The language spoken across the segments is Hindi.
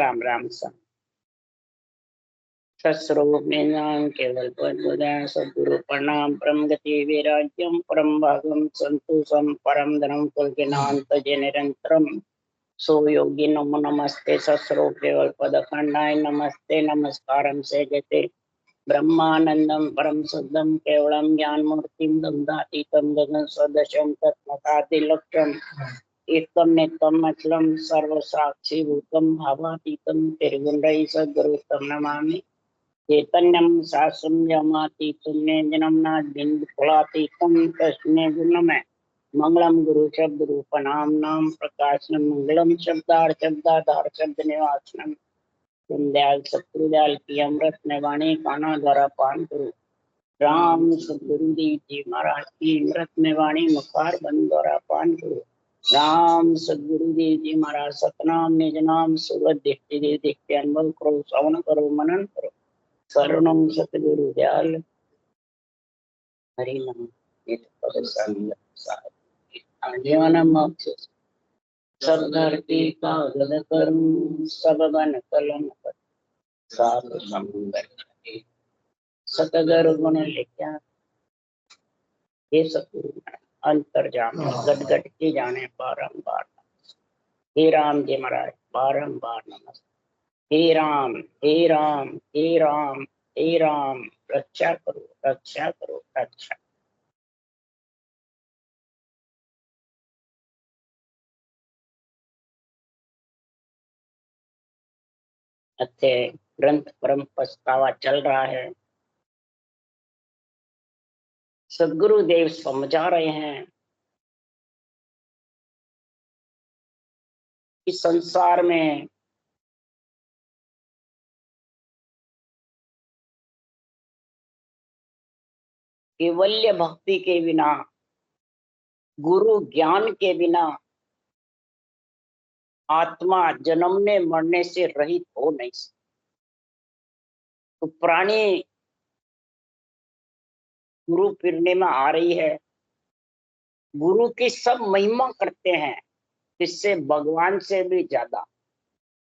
राम राम सा सस्वरूप निनाम केवल पद्मोदय सद्गुरु प्रणाम परम गति वैराग्यम परम भागम संतोषम परम धर्म कुलगिनांत जे निरंतरम सो योगी नमो नमस्ते सस्वरूप केवल पद खंडाय नमस्ते नमस्कारम से जते ब्रह्मानंदम परम शुद्धम केवलम ज्ञान मूर्तिम दंडातीतम गगन सदृशम तत्मकादिलक्ष्यम एकम नित्यम अचलम सर्व साक्षी भूतम भावातीतम तिर्गुणरहि सद्गुरुतम नमामि चैतन्यम शास्त्रम यमातीतम निरंजनम नादिन्दुफलातीतम तस्मै गुणमय मंगलम गुरु शब्द रूप नाम प्रकाशनम मंगलम शब्दाधार शब्द निवासनम दयाल सत्रुदयाल की अमृत में वाणी काना द्वारा पान करो राम सदगुरुदेव जी महाराज की अमृत में वाणी मुखार बंद द्वारा पान करो राम सदगुरुदेव जी महाराज सतनाम निज नाम सुगत देखते देखते अनुभव करो श्रवण करो मनन करो शरणम सतगुरु दयाल हरि नाम सब धरती का गद करूं सब बन कलम सात समुंदर सतगुरु गुण लिखा हे सतगुरु अंतर जान गट गट के जाने बारंबार हे राम जी महाराज बारंबार नमस्ते हे राम हे राम हे राम हे राम रक्षा करो रक्षा करो रक्षा। अध्याय ग्रंथ परम पछतावा चल रहा है। सदगुरुदेव समझा रहे हैं कि संसार में केवल्य भक्ति के बिना गुरु ज्ञान के बिना आत्मा जन्मने मरने से रहित हो नहीं सकती। तो प्राणी गुरु पूर्णिमा आ रही है, गुरु की सब महिमा करते हैं, इससे भगवान से भी ज्यादा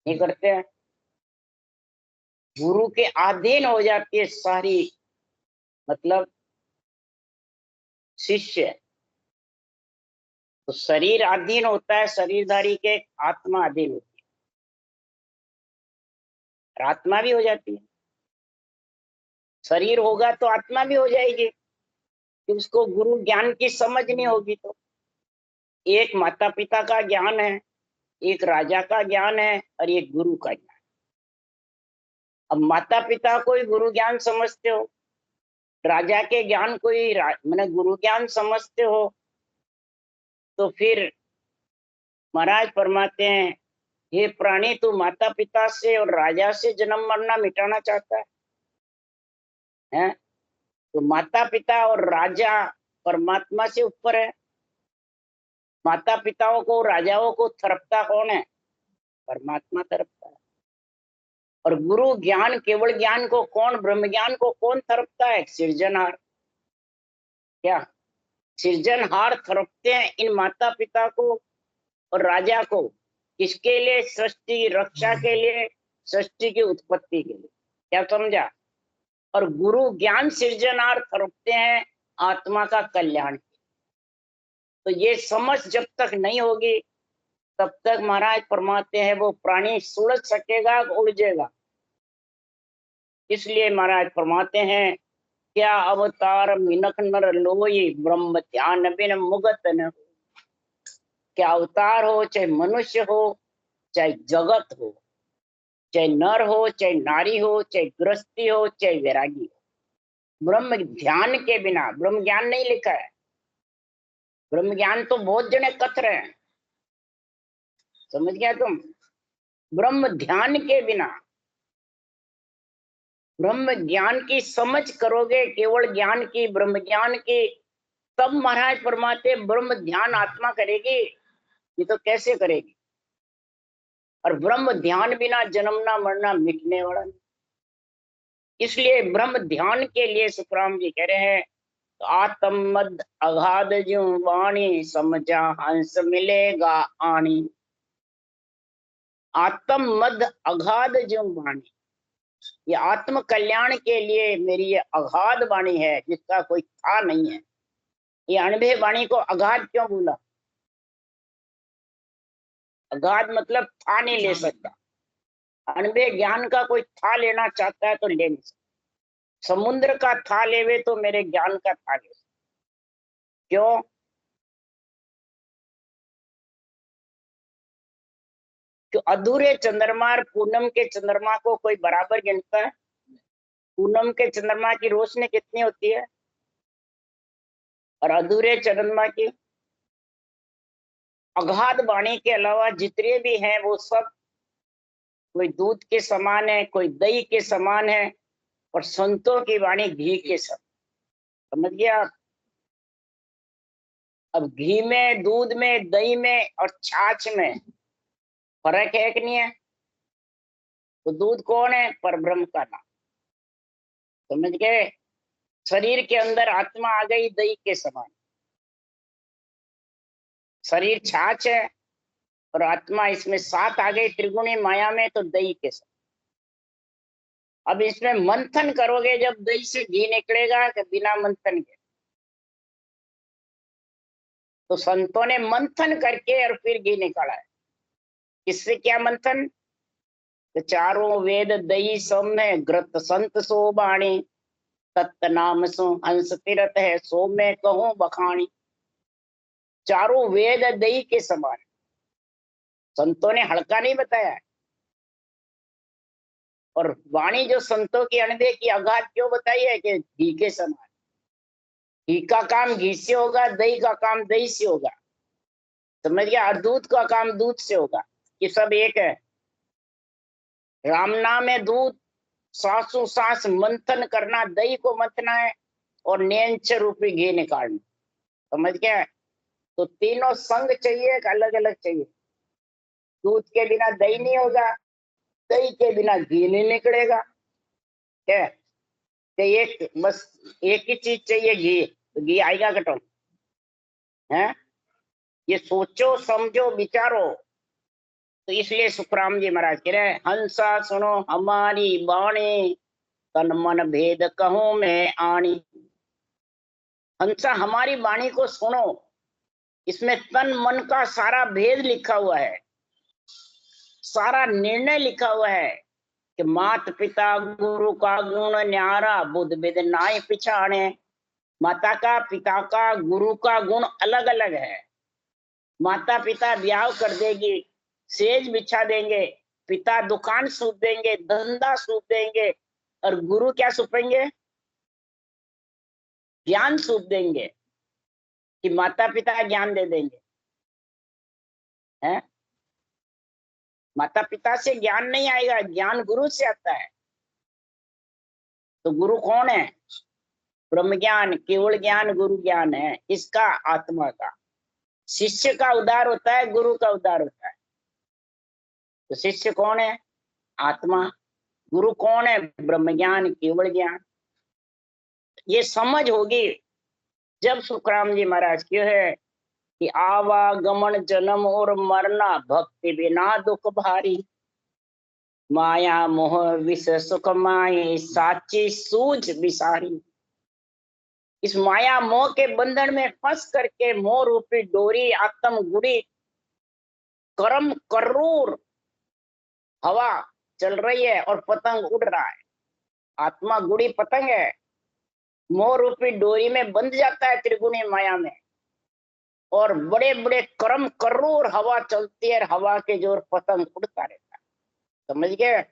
नहीं करते हैं। गुरु के अधीन हो जाती है सारी, मतलब शिष्य। तो शरीर अधीन होता है शरीरधारी के, आत्मा अधीन होती है, आत्मा भी हो जाती है। शरीर होगा तो आत्मा भी हो जाएगी कि उसको गुरु ज्ञान की समझ नहीं होगी। तो एक माता पिता का ज्ञान है, एक राजा का ज्ञान है और एक गुरु का ज्ञान। अब माता पिता कोई गुरु ज्ञान समझते हो, राजा के ज्ञान कोई मैंने गुरु ज्ञान समझते हो, तो फिर महाराज फरमाते हैं हे प्राणी, तू माता पिता से और राजा से जन्म मरना मिटाना चाहता है? तो माता पिता और राजा परमात्मा से ऊपर है। माता पिताओं को राजाओं को थरपता कौन है? परमात्मा थरपता है। और गुरु ज्ञान केवल ज्ञान को कौन, ब्रह्म ज्ञान को कौन थरपता है? सृजनहार। क्या सृजनहार थरपते हैं इन माता पिता को और राजा को? किसके लिए? सृष्टि की रक्षा के लिए, सृष्टि की उत्पत्ति के लिए। क्या समझा? और गुरु ज्ञान सृजनहार थरपते हैं आत्मा का कल्याण। तो ये समझ जब तक नहीं होगी तब तक महाराज फरमाते हैं वो प्राणी सुलझ सकेगा, उलझेगा। इसलिए महाराज फरमाते हैं क्या अवतार मिनक नर लोई ब्रह्म ध्यान बिन मुगत न हो। क्या अवतार हो, चाहे मनुष्य हो चाहे जगत हो, चाहे नर हो चाहे नारी हो, चाहे गृहस्थी हो चाहे वैरागी हो, ब्रह्म ध्यान के बिना, ब्रह्म ज्ञान नहीं लिखा है, ब्रह्म ज्ञान तो बहुत जने कथ रहे हैं, समझ गया तुम? ब्रह्म ध्यान के बिना, ब्रह्म ज्ञान की समझ करोगे, केवल ज्ञान की, ब्रह्म ज्ञान की, तब महाराज फरमाते ब्रह्म ध्यान आत्मा करेगी। ये तो कैसे करेगी? और ब्रह्म ध्यान बिना जन्मना मरना मिटने वाला नहीं। इसलिए ब्रह्म ध्यान के लिए सुखराम जी कह रहे हैं आत्म मद अगाध ज्यों वाणी समझा हंस मिलेगा आणी। आत्म मद अगाध जो वाणी, ये आत्म कल्याण के लिए मेरी ये अगाध वाणी है, जिसका कोई था नहीं है। ये अनुभव वाणी को अगाध क्यों बोला? अगाध मतलब था नहीं ले सकता। अनुभव ज्ञान का कोई था लेना चाहता है तो ले नहीं सकता। समुद्र का था लेवे तो मेरे ज्ञान का था ले सकता। क्यों? कि अधूरे चंद्रमा और पूनम के चंद्रमा को कोई बराबर गिनता है? पूनम के चंद्रमा की रोशनी कितनी होती है और अधूरे चंद्रमा की? अगाध वाणी के अलावा जितने भी हैं वो सब कोई दूध के समान है, कोई दही के समान है, और संतों की वाणी घी के समान। समझ गया आप? अब घी में, दूध में, दही में और छाछ में फर्क है कि नहीं है? तो दूध कौन है? परब्रह्म का नाम। समझ गए? शरीर के अंदर आत्मा आ गई दही के समान। शरीर छाछ है और आत्मा इसमें साथ आ गई त्रिगुणी माया में, तो दही के समान। अब इसमें मंथन करोगे, जब दही से घी निकलेगा कि बिना मंथन के? तो संतों ने मंथन करके और फिर घी निकाला है। किससे क्या मंथन? तो चारों वेद दही सब में ग्रत संत सो बाणी, तत्त नाम सो हंस तीरथ है, सो मैं कहूं बखानी। चारों वेद दही के समान। संतों ने हल्का नहीं बताया। और वाणी जो संतों की अनबे की अगाध क्यों बताई है? कि घी के समान। घी का काम घी से होगा, दही का काम दही से होगा। समझ गया? और दूध का काम दूध से होगा। ये सब एक है। राम नाम है दूध, सांसों सांस मंथन करना, दही को मंथना है और नैंच रूपी घी निकालना। समझ गया? तो तीनों संग चाहिए, अलग अलग चाहिए। दूध के बिना दही नहीं होगा, दही के बिना घी नहीं निकलेगा। क्या? तो एक बस एक ही चीज चाहिए, घी। तो घी आएगा कटो है? ये सोचो समझो विचारो। तो इसलिए सुखराम जी महाराज कह रहे हैं, हंसा सुनो हमारी बाणी, तन मन भेद कहूं मैं आणी। हंसा हमारी वाणी को सुनो। इसमें तन मन का सारा भेद लिखा हुआ है, सारा निर्णय लिखा हुआ है कि मात पिता गुरु का गुण न्यारा, बुद्ध विद नाय पिछाड़े। माता का, पिता का, गुरु का गुण अलग अलग है। माता पिता ब्याह कर देगी, सेज बिछा देंगे, पिता दुकान सूप देंगे, धंधा सूप देंगे, और गुरु क्या सूपेंगे? ज्ञान सूप देंगे। कि माता पिता ज्ञान दे देंगे हैं? माता पिता से ज्ञान नहीं आएगा, ज्ञान गुरु से आता है। तो गुरु कौन है? ब्रह्म ज्ञान, केवल ज्ञान गुरु ज्ञान है। इसका आत्मा का। शिष्य का उद्धार होता है, गुरु का उद्धार होता है। तो शिष्य कौन है? आत्मा। गुरु कौन है? ब्रह्म ज्ञान, केवल ज्ञान। ये समझ होगी जब सुखराम जी महाराज क्यों है कि आवागमन जन्म और मरना, भक्ति बिना दुख भारी। माया मोह विष सुख माए, साची सूझ बिसारी। इस माया मोह के बंधन में फंस करके मोह रूपी डोरी आत्म गुड़ी कर्म करूर हवा चल रही है और पतंग उड़ रहा है। आत्मा गुड़ी पतंग है, मोह रूपी डोरी में बंध जाता है त्रिगुणी माया में, और बड़े बड़े कर्म करूर हवा चलती है, हवा के जोर पतंग उड़ता रहता है। समझ गए?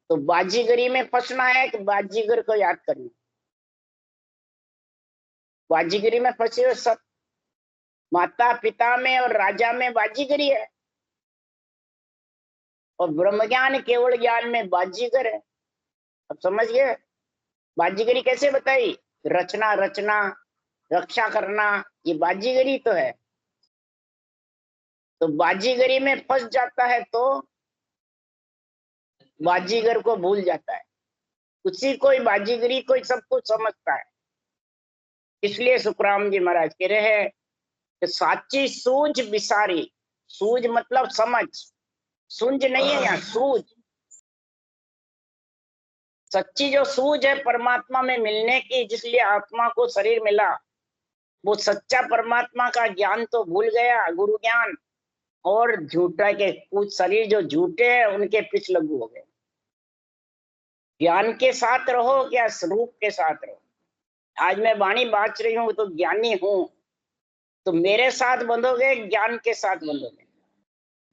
तो बाजीगरी में फंसना है कि बाजीगर को याद करना? बाजीगरी में फंसे हो सब। माता पिता में और राजा में बाजीगरी है, और ब्रह्म ज्ञान केवल ज्ञान में बाजीगर है। अब समझ गए? बाजीगरी कैसे बताई? रचना रचना, रक्षा करना, ये बाजीगरी तो है। तो बाजीगरी में फंस जाता है तो बाजीगर को भूल जाता है। उसी कोई बाजीगरी कोई सब कुछ समझता है। इसलिए सुखराम जी महाराज कह रहे हैं कि साची सूझ बिसारी। सूझ मतलब समझ, सूंझ नहीं है यहाँ, सूझ। सच्ची जो सूझ है परमात्मा में मिलने की, जिसलिए आत्मा को शरीर मिला, वो सच्चा परमात्मा का ज्ञान तो भूल गया, गुरु ज्ञान। और झूठा के कुछ शरीर जो झूठे हैं उनके पीछे लगू हो गए। ज्ञान के साथ रहो क्या स्वरूप के साथ रहो। आज मैं वाणी बांच रही हूँ तो ज्ञानी हूं, तो मेरे साथ बंधोगे, ज्ञान के साथ बंधोगे,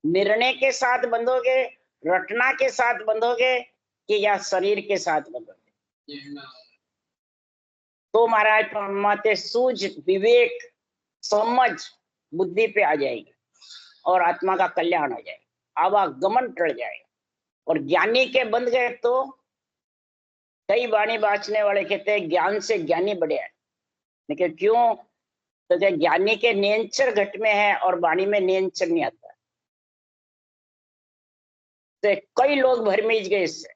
निर्णय के साथ बंधोगे, रटना के साथ बंधोगे, कि या शरीर के साथ बंधोगे। तो महाराज परमात्मा सूझ, विवेक, समझ बुद्धि पे आ जाएगी और आत्मा का कल्याण हो जाएगा, आवागमन टल जाएगा। और ज्ञानी के बंध गए तो कई वाणी बांचने वाले कहते हैं ज्ञान से ज्ञानी बढ़े है। लेकिन क्यों? तो क्या ज्ञानी के नियंचर घट में है और वाणी में नियंचर नहीं आता। तो कई लोग भरमीज गए इससे।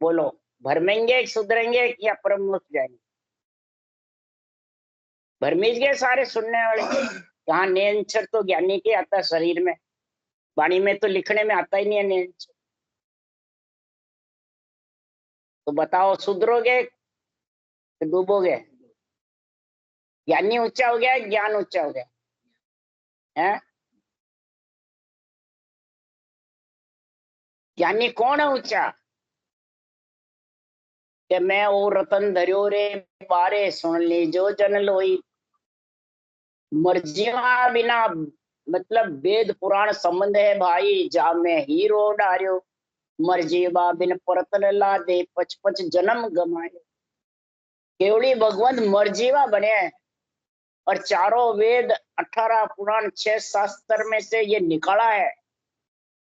बोलो, भरमेंगे, सुधरेंगे या परम मुक्त जाएंगे? भरमीज गए सारे सुनने वाले। कहाँ नियंचर तो ज्ञानी के आता शरीर में, वाणी में तो लिखने में आता ही नहीं है नियंचर। तो बताओ, सुधरोगे तो डूबोगे? ज्ञानी ऊंचा हो गया, ज्ञान ऊंचा हो गया है? ज्ञानी कौन है ऊंचा? कि मैं ओ रतन धरियो रे बारे, सुन लीजो जन लोई। मर्जिया बिना मतलब वेद पुराण संबंध है भाई, जा में हीरो डार्यो। मर्जीवा बिन परतन ला दे, पच पच जन्म गमाए। केवली भगवंत मर्जीवा बने, और चारों वेद 18 पुराण 6 शास्त्र में से ये निकाला है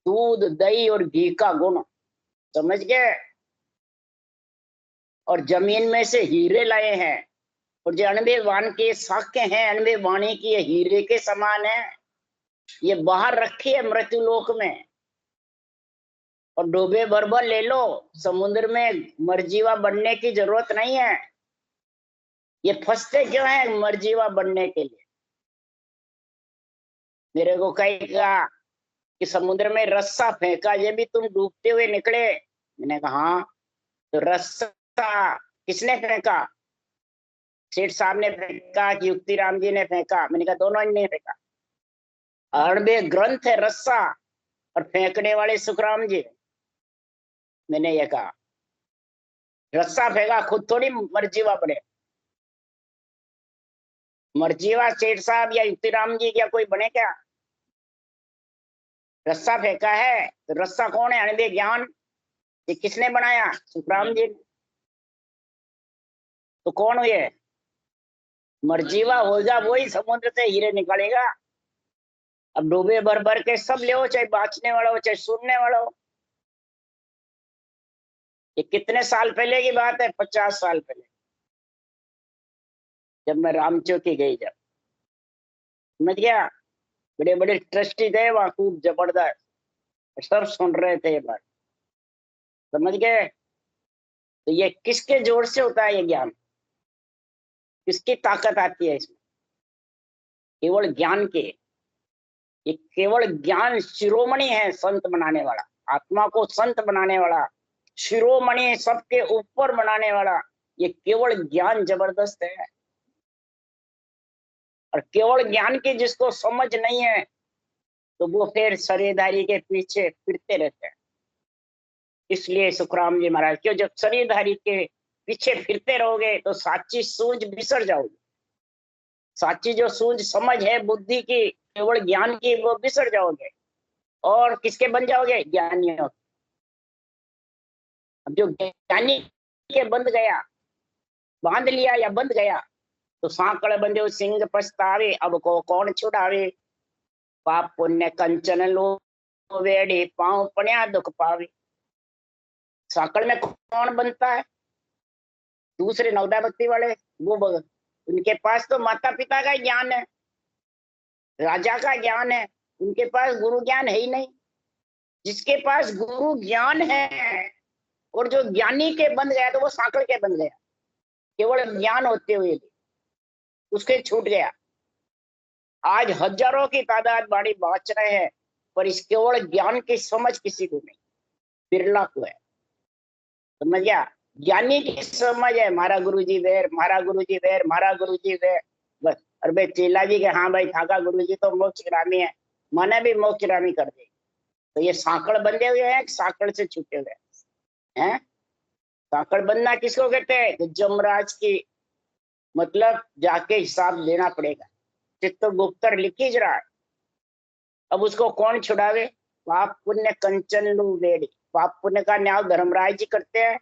दूध दही और घी का गुण, समझ गए? और जमीन में से हीरे लाए हैं, और जो अनबे वाण के साक्य हैं, अनबे वाणी की हीरे के समान है। ये बाहर रखी है मृत्यु लोक में, और डूबे भर ले लो समुद्र में, मरजीवा बनने की जरूरत नहीं है। ये फंसते क्यों है मरजीवा बनने के लिए? मेरे को कहेगा कि समुद्र में रस्सा फेंका, ये भी तुम डूबते हुए निकले। मैंने कहा हाँ। तो रस्सा किसने फेंका? सेठ साहब ने फेंका कि युक्ति राम जी ने फेंका? मैंने कहा दोनों ने फेंका। अरबे ग्रंथ है रस्सा, और फेंकने वाले सुखराम जी। मैंने ये कहा रस्सा फेंका, खुद थोड़ी मर्जीवा बने। मर्जीवा सेठ साहब या युक्तिराम जी क्या कोई बने क्या? रस्सा फेंका है, तो रस्सा कौन है? अनबे ज्ञान। ये किसने बनाया? सुखराम जी। तो कौन हुए? मर्जीवा होगा वही समुद्र से हीरे निकालेगा। अब डूबे भर भर के सब ले, चाहे बांचने वाला हो चाहे सुनने वाला हो। ये कितने साल पहले की बात है? 50 साल पहले, जब मैं रामचौकी गई, जब समझ गया, बड़े बड़े ट्रस्टी थे वहां, खूब जबरदस्त, सब सुन रहे थे ये बात, समझ गए? तो ये किसके जोर से होता है ये ज्ञान? किसकी ताकत आती है इसमें? केवल ज्ञान के। ये केवल ज्ञान शिरोमणि है, संत बनाने वाला, आत्मा को संत बनाने वाला, शिरोमणि सबके ऊपर बनाने वाला। ये केवल ज्ञान जबरदस्त है। और केवल ज्ञान की जिसको समझ नहीं है, तो वो फिर शरीरधारी के पीछे फिरते रहते हैं। इसलिए सुखराम जी महाराज, क्यों जब शरीरधारी के पीछे फिरते रहोगे तो साची सूझ बिसर जाओगे। साची जो सूझ समझ है बुद्धि की, केवल ज्ञान की, वो बिसर जाओगे। और किसके बन जाओगे? ज्ञानियों। अब जो ज्ञानी के बंध गया, बांध लिया या बंध गया, तो सांकड़ बंधे सिंह पछतावे, अब को कौन छुड़ावे। पाप पुण्य कंचन लो वेड़ी, पांव पण्या दुख पावे। सांकड़ में कौन बनता है? दूसरे नवदा भक्ति वाले, वो उनके पास तो माता पिता का ज्ञान है, राजा का ज्ञान है, उनके पास गुरु ज्ञान है ही नहीं। जिसके पास गुरु ज्ञान है और जो ज्ञानी के बन गया, तो वो सांकड़ के बन गया। केवल ज्ञान होते हुए भी उसके छूट गया। आज हजारों की तादाद बाड़ी बाँच रहे हैं, पर इस केवल ज्ञान की समझ किसी को नहीं, बिरला को है। समझ गया? ज्ञानी की समझ है मारा गुरुजी वेर, मारा गुरुजी वेर, मारा गुरुजी वेर, बस। और भाई चेला जी के हाँ भाई थाका गुरुजी तो मोक्षगामी है, मने भी मोक्षगामी कर दे। तो ये साकड़ बंधे हुए हैं, साकड़ से छूटे हुए हैं। साकड़ बंधना किसको कहते हैं? तो जमराज की, मतलब जाके हिसाब देना पड़ेगा। चित्रगुप्तर लिखी जा रहा है, अब उसको कौन छुड़ावे? पाप पुण्य कंचन लू वेड़ी। पाप पुण्य का न्याय धर्मराज जी करते हैं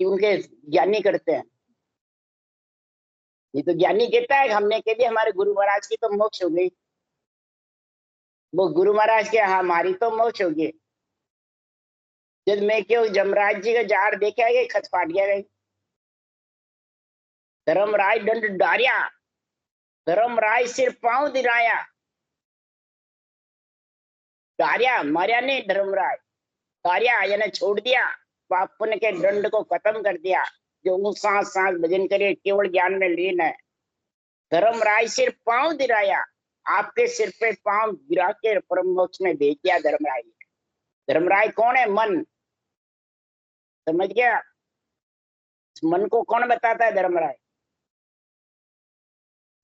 कि उनके ज्ञानी करते हैं? ये तो ज्ञानी कहता है हमने कह दिया हमारे गुरु महाराज की तो मोक्ष हो गई, वो गुरु महाराज के हाँ हमारी तो मोक्ष हो गई। जब मैं क्यों जमराज जी का जार देखा गया, खत फाट गया गई। धर्मराज दंड डारिया, धर्मराज सिर पांव दिराया, डारिया मारिया नहीं, धर्मराज डारिया यानी छोड़ दिया, पाप पुण्य के दंड को खत्म कर दिया। जो सांस सांस भजन करे केवल ज्ञान में लीन है, धर्मराज सिर पांव दिराया, आपके सिर पे पांव गिरा के परम मोक्ष में भेज दिया धर्मराज। धर्मराज कौन है? मन। समझ गया? मन को कौन बताता है? धर्मराज।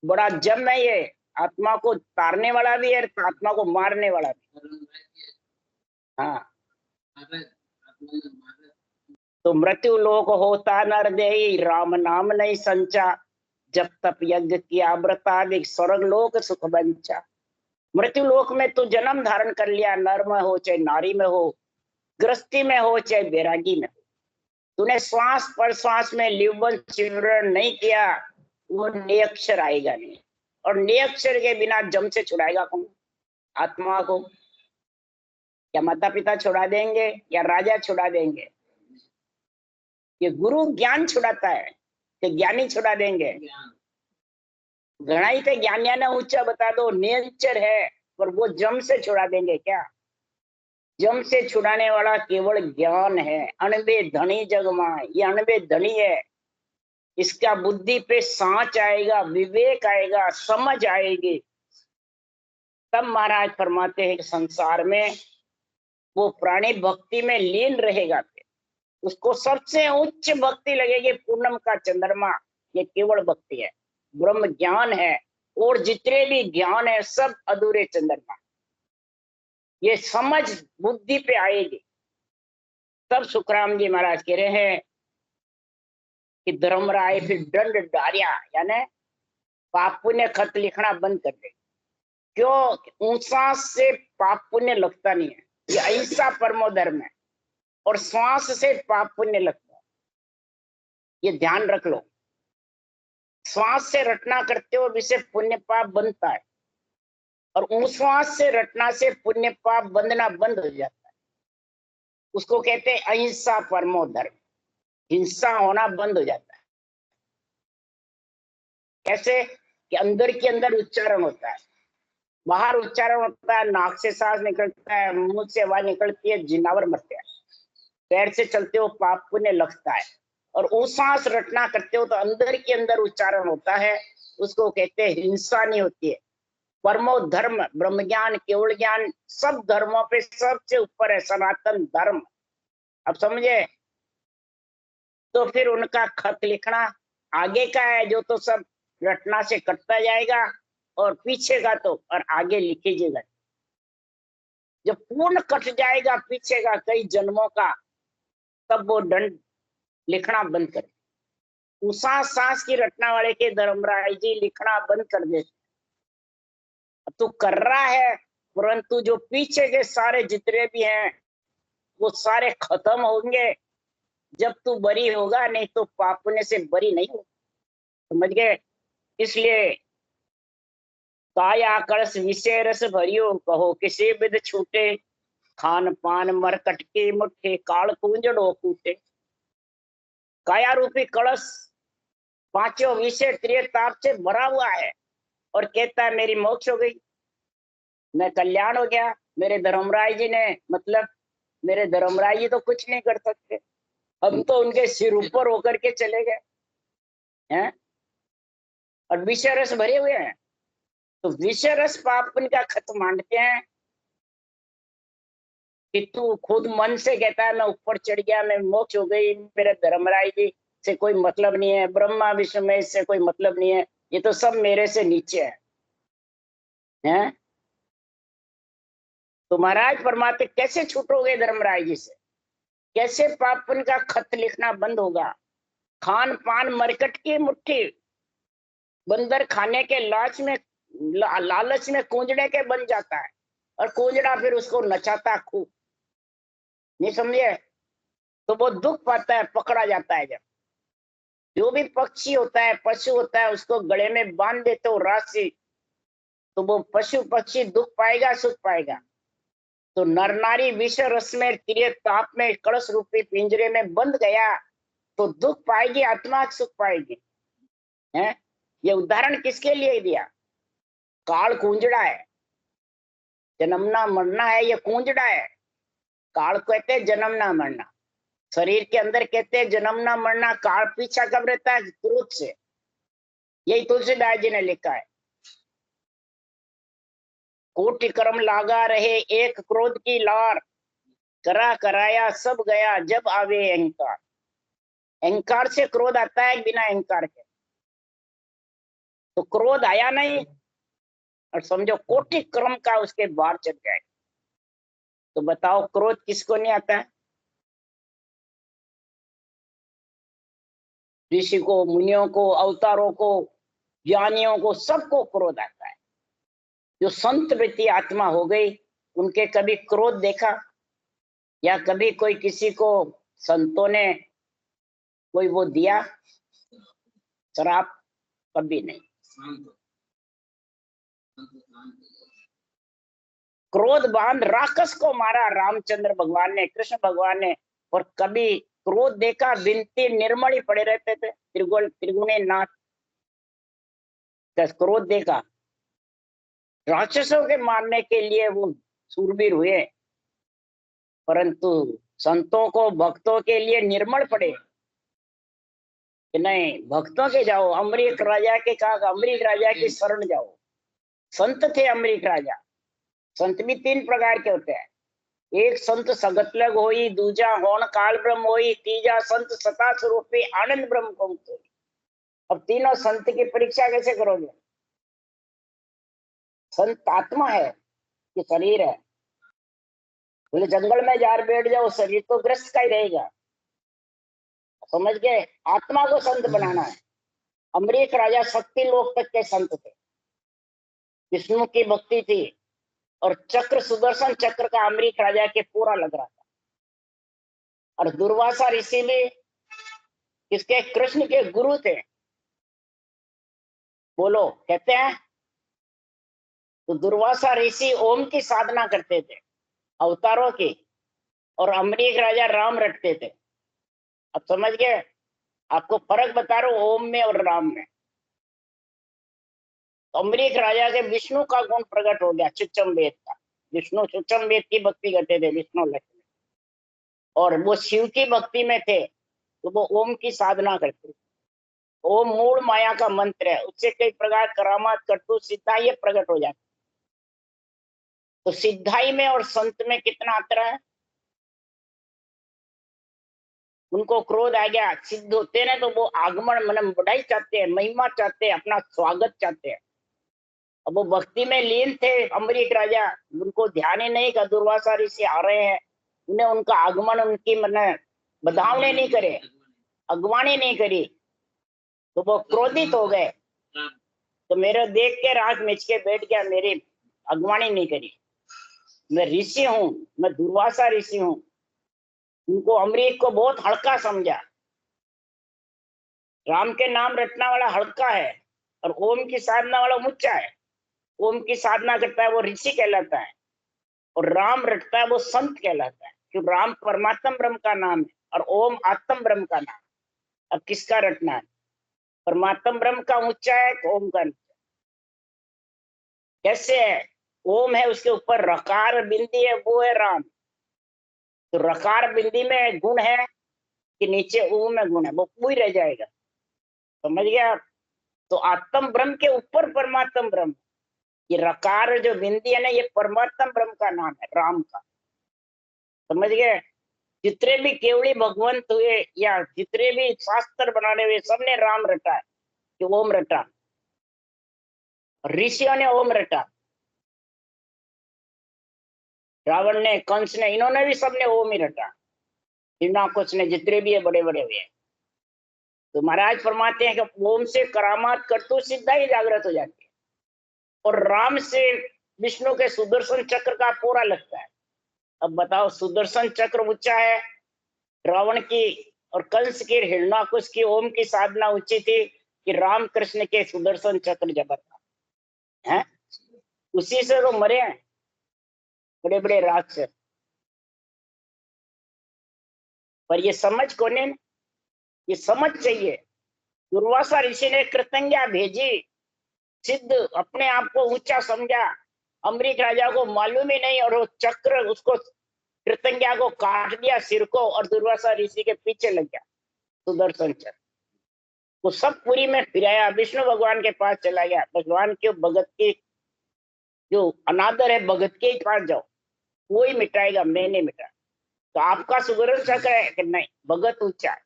बड़ा जम है ये, आत्मा को तारने वाला भी है, आत्मा को मारने वाला भी। हाँ, तो मृत्यु लोक होता नर देही, राम नाम नहीं संचा, जब तप यज्ञ किया व्रताधिक, स्वर्ग लोक सुख बंचा। मृत्यु लोक में तू जन्म धारण कर लिया, नर में हो चाहे नारी में हो, गृहस्थी में हो चाहे बैरागी में हो, तूने श्वास पर श्वास में लिवन चिवरण नहीं किया, वो नियक्षर आएगा नहीं। और नियक्षर के बिना जम से छुड़ाएगा कौन आत्मा को? या माता पिता छुड़ा देंगे या राजा छुड़ा देंगे? ये गुरु ज्ञान छुड़ाता है कि ज्ञानी छुड़ा देंगे? घणाई थे ज्ञानिया ने ऊंचा बता दो, नियक्षर है, पर वो जम से छुड़ा देंगे क्या? जम से छुड़ाने वाला केवल ज्ञान है। अणबे धनी जगमा, ये अणबे धनी है, इसका बुद्धि पे सांच आएगा, विवेक आएगा, समझ आएगी, तब महाराज फरमाते हैं कि संसार में वो प्राणी भक्ति में लीन रहेगा, उसको सबसे उच्च भक्ति लगेगी। पूर्णम का चंद्रमा ये केवल भक्ति है, ब्रह्म ज्ञान है, और जितने भी ज्ञान है सब अधूरे चंद्रमा। ये समझ बुद्धि पे आएगी तब सुखराम जी महाराज कह रहे हैं कि धर्मराय फिर दंड डारिया, यानी पाप पुण्य खत लिखना बंद कर दे। क्यों? ऊंचा से पाप पुण्य लगता नहीं है, ये अहिंसा परमो धर्म है, और श्वास से पाप पुण्य लगता है, ये ध्यान रख लो। श्वास से रटना करते हो विषय पुण्य पाप बनता है, और उश्वास से रटना से पुण्य पाप बंधना बंद हो जाता है। उसको कहते हैं अहिंसा परमो धर्म, हिंसा होना बंद हो जाता है। कैसे? कि अंदर के अंदर उच्चारण होता है, बाहर उच्चारण होता है, नाक से सांस निकलता है, मुंह से आवाज निकलती है, जिनावर मरते हैं। पैर से चलते हो पाप पुण्य लगता है, और उश्वास रटना करते हो तो अंदर के अंदर उच्चारण होता है, उसको कहते हैं हिंसा नहीं होती है। परमो धर्म, ब्रह्म ज्ञान, केवल ज्ञान सब धर्मों पे सबसे ऊपर है, सनातन धर्म। अब समझे? तो फिर उनका खत लिखना आगे का है, जो तो सब रटना से कटता जाएगा, और पीछे का तो और आगे लिखीजिएगा। जब पूर्ण कट जाएगा पीछे का कई जन्मों का, तब वो दंड लिखना बंद करे। उषा सांस की रटना वाले के धर्मराज जी लिखना बंद कर दे। तू कर रहा है, परंतु जो पीछे के सारे जितने भी हैं वो सारे खत्म होंगे जब तू बरी होगा, नहीं तो पापने से बरी नहीं हो। समझ गए? इसलिए काया कलश विषय रस भरियो, कहो किसी विध छूटे, खान पान मरकट के मुठ्ठे, काल कुंजड़ो कूटे। काया रूपी कलश पांचों विषय त्रिताप से भरा हुआ है, और कहता है मेरी मोक्ष हो गई, मैं कल्याण हो गया। मेरे धर्मराज जी ने, मतलब मेरे धर्मराज जी तो कुछ नहीं कर सकते, हम तो उनके सिर ऊपर होकर के चले गए हैं, और विषय रस भरे हुए हैं। तो विषय रस पापन का खत मांडते हैं, कि तू खुद मन से कहता है मैं ऊपर चढ़ गया, मैं मोक्ष हो गई, मेरे धर्मराय जी से कोई मतलब नहीं है, ब्रह्मा विष्णु में इससे कोई मतलब नहीं है, ये तो सब मेरे से नीचे है, हैं? तो महाराज परमात्मा कैसे छूटोगे धर्मराय जी से? कैसे पाप पुण्य का खत लिखना बंद होगा? खान पान मरकट की मुट्ठी, बंदर खाने के लालच में कूंजड़े के बन जाता है, और कूंजड़ा फिर उसको नचाता खूब, नहीं समझे? तो वो दुख पाता है, पकड़ा जाता है। जब जो भी पक्षी होता है, पशु होता है, उसको गले में बांध देते हो राशि, तो वो पशु पक्षी दुख पाएगा सुख पाएगा? तो नर नारी विष रस में तिरे ताप में कलश रूपी पिंजरे में बंद गया, तो दुख पाएगी आत्मा, सुख पाएगी? है ये उदाहरण किसके लिए दिया? काल कूंजड़ा है, जन्मना मरना है, ये कूंजड़ा है। काल कहते हैं जन्मना मरना, शरीर के अंदर कहते हैं जन्मना मरना। काल पीछा कब रहता है? क्रोध से। यही तुलसीदास जी ने लिखा है, कोटि कर्म लागा रहे एक क्रोध की लार, करा कराया सब गया जब आवे अहंकार। अहंकार से क्रोध आता है, बिना अहंकार के तो क्रोध आया नहीं, और समझो कोटि कर्म का उसके बाहर चल जाए। तो बताओ क्रोध किसको नहीं आता है? ऋषि को, मुनियों को, अवतारों को, ज्ञानियों को, सबको क्रोध आता है। जो संत वृत्ति आत्मा हो गई, उनके कभी क्रोध देखा? या कभी कोई किसी को संतों ने कोई वो दिया शराब? कभी नहीं। क्रोध बांध राक्षस को मारा रामचंद्र भगवान ने, कृष्ण भगवान ने, और कभी क्रोध देखा? बिनती निर्मल ही पड़े रहते थे, त्रिगुणी नाथ, क्रोध देखा? राक्षसों के मारने के लिए वो सूरवीर हुए, परंतु संतों को, भक्तों के लिए निर्मल पड़े कि नहीं, भक्तों के जाओ। अमरीक राजा के कहा, अमरीक राजा की शरण जाओ। संत थे अमरीक राजा। संत भी तीन प्रकार के होते हैं, एक संत सगतलग होई, दूजा होन काल ब्रह्म होई, तीजा संत सता स्वरूपी आनंद ब्रह्म को मुक्त होई। अब तीनों संत की परीक्षा कैसे करोगे? संत आत्मा है कि शरीर है? बोले जंगल में जार बैठ जाओ, शरीर तो ग्रस्त का ही रहेगा। समझ गए? आत्मा को संत बनाना है। अमरीक राजा शक्ति लोक तक के संत थे, विष्णु की भक्ति थी, और चक्र, सुदर्शन चक्र का अमरीक राजा के पूरा लग रहा था। और दुर्वासा ऋषि भी किसके? कृष्ण के गुरु थे। बोलो, कहते हैं। तो दुर्वासा ऋषि ओम की साधना करते थे, अवतारों की, और अमरीक राजा राम रटते थे। अब समझ गए? आपको फर्क बता रहा हूं ओम में और राम में। अमरीक राजा के विष्णु का गुण प्रकट हो गया, चुच्चम वेद का। विष्णु चुच्चम वेद की भक्ति करते थे, विष्णु लक्ष्मी, और वो शिव की भक्ति में थे, तो वो ओम की साधना करते थे। ओम मूल माया का मंत्र है, उससे कई प्रकार करामात करतूत सिद्धाई प्रकट हो जाती। तो सिद्धाई में और संत में कितना अंतर है? उनको क्रोध आ गया, सिद्ध होते ना, तो वो आगमन मन बढ़ाई चाहते हैं, महिमा चाहते हैं, अपना स्वागत चाहते हैं। अब वो भक्ति में लीन थे अमरीक राजा, उनको ध्यान ही नहीं का दुर्वासा ऋषि आ रहे हैं, उन्हें उनका आगमन, उनकी मन बधावने नहीं करे, अगवानी नहीं करी, तो वो क्रोधित हो गए। तो मेरे देख के राख मिच के बैठ गया, मेरी अगवानी नहीं करी, मैं ऋषि हूं, मैं दुर्वासा ऋषि हूं। उनको, अमरीक को बहुत हल्का समझा। राम के नाम रटना वाला हल्का है, और ओम की साधना वाला ऊंचा है। ओम की साधना करता है वो ऋषि कहलाता है, और राम रटता है वो संत कहलाता है, क्योंकि राम परमात्मा ब्रह्म का नाम है, और ओम आत्म ब्रह्म का नाम। अब किसका रटना है? परमात्मा ब्रह्म का ऊंचा है, ओम का नीचा। कैसे है? ओम है, उसके ऊपर रकार बिंदी है, वो है राम। तो रकार बिंदी में गुण है कि नीचे ओम में गुण है? वो पूरी रह जाएगा। समझ गया? तो आत्म ब्रह्म के ऊपर परमात्म ब्रह्म, ये रकार जो बिंदी है ना, ये परमात्म ब्रह्म का नाम है, राम का। समझ गए? जितने भी केवली भगवंत हुए या जितने भी शास्त्र बनाने हुए, सबने राम रटा है, कि ओम रटा। ऋषियों ने ओम रटा, रावण ने, कंस ने, इन्होंने भी सबने ओम ही रटा। हिरणाकुश ने, जितने भी है बड़े बड़े हुए। तो महाराज फरमाते हैं कि ओम से करामात करतु सिद्धा ही जागृत हो जाती है, और राम से विष्णु के सुदर्शन चक्र का पूरा लगता है। अब बताओ, सुदर्शन चक्र ऊंचा है रावण की, और कंस की, हिरणाकुश की ओम की साधना ऊंची थी कि राम कृष्ण के सुदर्शन चक्र जबर था है। उसी से तो मरे हैं बड़े बड़े राक्षस। पर ये समझ कौन है? ये समझ चाहिए। दुर्वासा ऋषि ने कृतज्ञा भेजी, सिद्ध अपने आप को ऊंचा समझा, अमरीक राजा को मालूम ही नहीं, और वो चक्र उसको, कृतज्ञा को काट दिया सिर को, और दुर्वासा ऋषि के पीछे लग गया सुदर्शन चक्र। वो सब पुरी में फिराया, विष्णु भगवान के पास चला गया। भगवान के भगत की जो अनादर है, भगत के पास जाओ, कोई मिटाएगा, मैं नहीं मिटा। तो आपका सुदर्शन चक्र है कि नहीं? भगत ऊंचा है।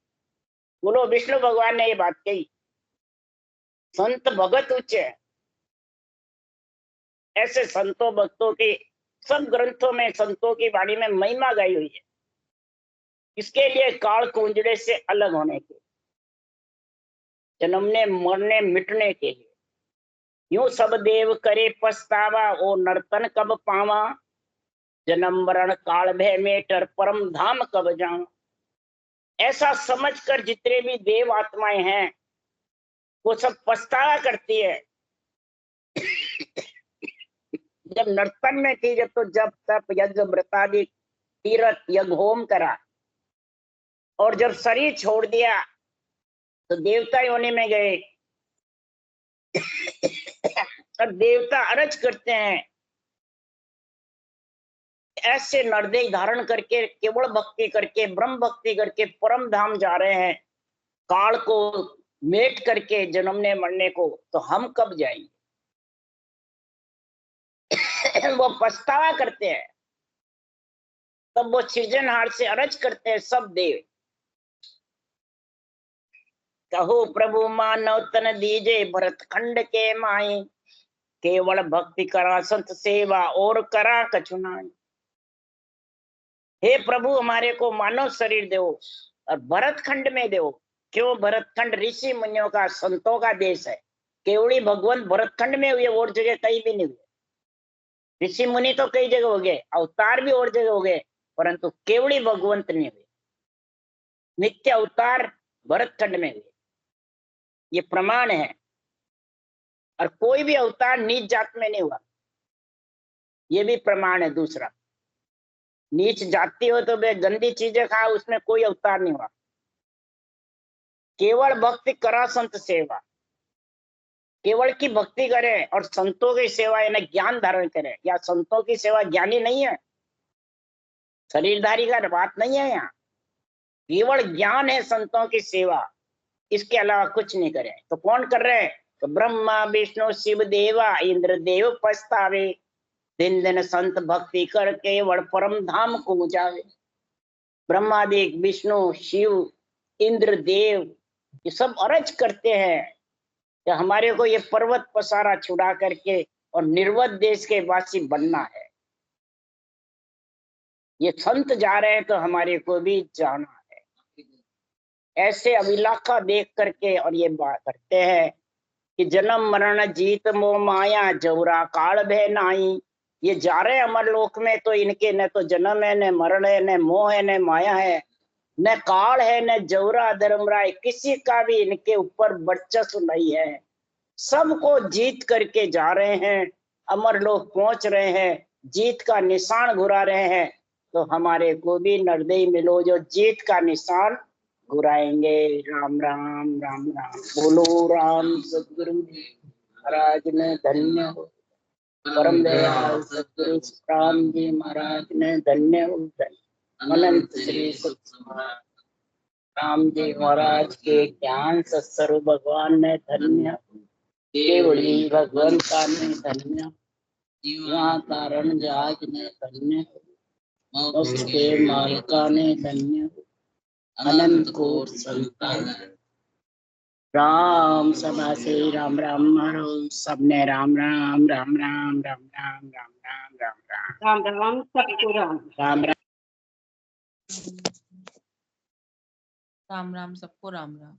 बोलो, विष्णु भगवान ने ये बात कही, संत भगत ऊंचे है। ऐसे संतों भक्तों की सब ग्रंथों में, संतों की वाणी में महिमा गाई हुई है। इसके लिए काल कुंजड़े से अलग होने के, जन्मने मरने मिटने के लिए। यूं सब देव करे पछतावा, ओ नर्तन कब पावा, जन्म मरण काल भय मेटर, परम धाम कब जाऊं। ऐसा समझकर जितने भी देव आत्माएं हैं वो सब पछतावा करती है। जब नर्तन में थी, जब तो जब तप यज्ञ व्रतादि तीर्थ यज्ञ होम करा, और जब शरीर छोड़ दिया तो देवता योनि में गए। और देवता अरज करते हैं, ऐसे नरदेह धारण करके, केवल भक्ति करके, ब्रह्म भक्ति करके परम धाम जा रहे हैं, काल को मेट करके जन्मने मरने को, तो हम कब जाएंगे? वो पछतावा करते हैं। तब वो सृजनहार से अरज करते हैं सब देव, कहो प्रभु मानव तन दीजे, भरत खंड के माई, केवल भक्ति करा संत सेवा, और करा कछुनाई। हे प्रभु, हमारे को मानव शरीर दो और भरत खंड में दो। क्यों? भरत खंड ऋषि मुनियों का, संतों का देश है। केवड़ी भगवंत भरत खंड में हुए, और जगह कहीं भी नहीं हुए। ऋषि मुनि तो कई जगह हो गए, अवतार भी और जगह हो गए, परंतु केवड़ी भगवंत नहीं हुए। नित्य अवतार भरत खंड में हुए, ये प्रमाण है। और कोई भी अवतार नीच जात में नहीं हुआ, ये भी प्रमाण है। दूसरा, नीच जाति हो तो वे गंदी चीजें खाओ, उसमें कोई अवतार नहीं हुआ। केवल भक्ति करा संत सेवा, केवल की भक्ति करे और संतों की सेवा यानी ज्ञान धारण करे। या संतों की सेवा ज्ञानी नहीं है, शरीरधारी का बात नहीं है। यहाँ केवल ज्ञान है संतों की सेवा, इसके अलावा कुछ नहीं करे। तो कौन कर रहे हैं? तो ब्रह्मा विष्णु शिव देवा इंद्र देव पछतावे, दिन दिन संत भक्ति कर केवल परम धाम को जावे। ब्रह्मादि, विष्णु, शिव, इंद्र देव, ये सब अरज करते हैं कि हमारे को ये पर्वत पसारा छुड़ा करके और निर्वत देश के वासी बनना है। ये संत जा रहे हैं तो हमारे को भी जाना है। ऐसे अभिलाखा देख करके और ये बात करते हैं कि जन्म मरण जीत मोह माया, जौरा काल भय नाई। ये जा रहे हैं अमर लोक में, तो इनके न तो जन्म है, न मरण है, न मोह है, न माया है, न काल है, न जौरा धर्मराय। किसी का भी इनके ऊपर वर्चस्व नहीं है। सबको जीत करके जा रहे हैं, अमर लोक पहुंच रहे हैं, जीत का निशान घुरा रहे हैं। तो हमारे को भी नरदेही मिलो जो जीत का निशान घुराएंगे। राम राम राम राम। बोलो राम सतगुरु महाराज ने धन्य हो, परम दयाल सतगुरु राम जी महाराज ने धन्य हो। अनंत श्री राम जी महाराज के ज्ञान सत्स्वरूप भगवान ने धन्य, केवली भगवंता ने धन्य, यहाँ कारण जहाज ने धन्य, मोक्ष के मालिका ने धन्य अनंत कोट संतान। राम सभा से राम राम हरो, सबने राम राम राम राम राम राम राम राम राम राम राम राम सबको राम। राम राम। राम राम सबको राम राम।